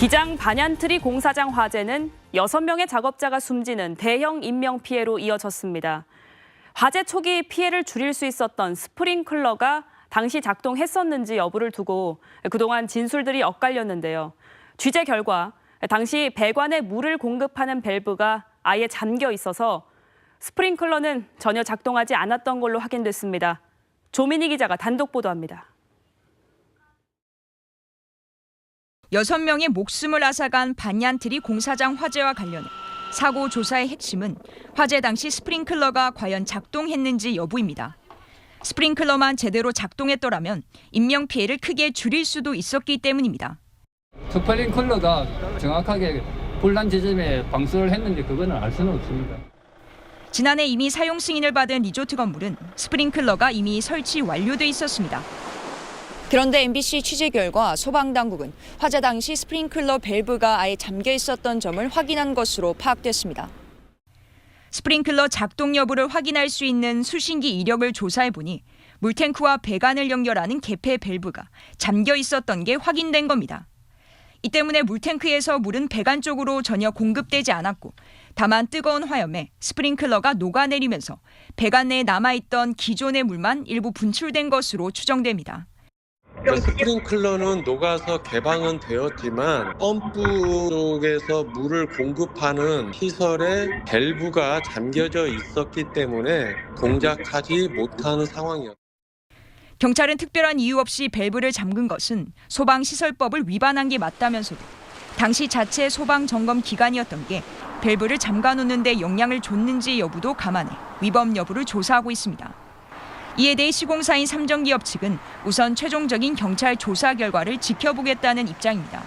기장 반얀트리 공사장 화재는 6명의 작업자가 숨지는 대형 인명피해로 이어졌습니다. 화재 초기 피해를 줄일 수 있었던 스프링클러가 당시 작동했었는지 여부를 두고 그동안 진술들이 엇갈렸는데요. 취재 결과 당시 배관에 물을 공급하는 밸브가 아예 잠겨 있어서 스프링클러는 전혀 작동하지 않았던 걸로 확인됐습니다. 조민희 기자가 단독 보도합니다. 6명의 목숨을 앗아간 반얀트리 공사장 화재와 관련해 사고 조사의 핵심은 화재 당시 스프링클러가 과연 작동했는지 여부입니다. 스프링클러만 제대로 작동했더라면 인명피해를 크게 줄일 수도 있었기 때문입니다. 스프링클러가 정확하게 불난 지점에 방수를 했는지 그거는 알 수는 없습니다. 지난해 이미 사용 승인을 받은 리조트 건물은 스프링클러가 이미 설치 완료돼 있었습니다. 그런데 MBC 취재 결과 소방당국은 화재 당시 스프링클러 밸브가 아예 잠겨 있었던 점을 확인한 것으로 파악됐습니다. 스프링클러 작동 여부를 확인할 수 있는 수신기 이력을 조사해보니 물탱크와 배관을 연결하는 개폐 밸브가 잠겨 있었던 게 확인된 겁니다. 이 때문에 물탱크에서 물은 배관 쪽으로 전혀 공급되지 않았고 다만 뜨거운 화염에 스프링클러가 녹아내리면서 배관 내에 남아있던 기존의 물만 일부 분출된 것으로 추정됩니다. 스프링클러는 녹아서 개방은 되었지만 펌프 쪽에서 물을 공급하는 시설에 밸브가 잠겨져 있었기 때문에 동작하지 못하는 상황이었습니다. 경찰은 특별한 이유 없이 밸브를 잠근 것은 소방시설법을 위반한 게 맞다면서도 당시 자체 소방 점검 기간이었던 게 밸브를 잠가놓는 데 영향을 줬는지 여부도 감안해 위법 여부를 조사하고 있습니다. 이에 대해 시공사인 삼정기업 측은 우선 최종적인 경찰 조사 결과를 지켜보겠다는 입장입니다.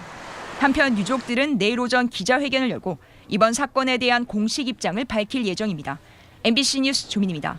한편 유족들은 내일 오전 기자회견을 열고 이번 사건에 대한 공식 입장을 밝힐 예정입니다. MBC 뉴스 조민희입니다.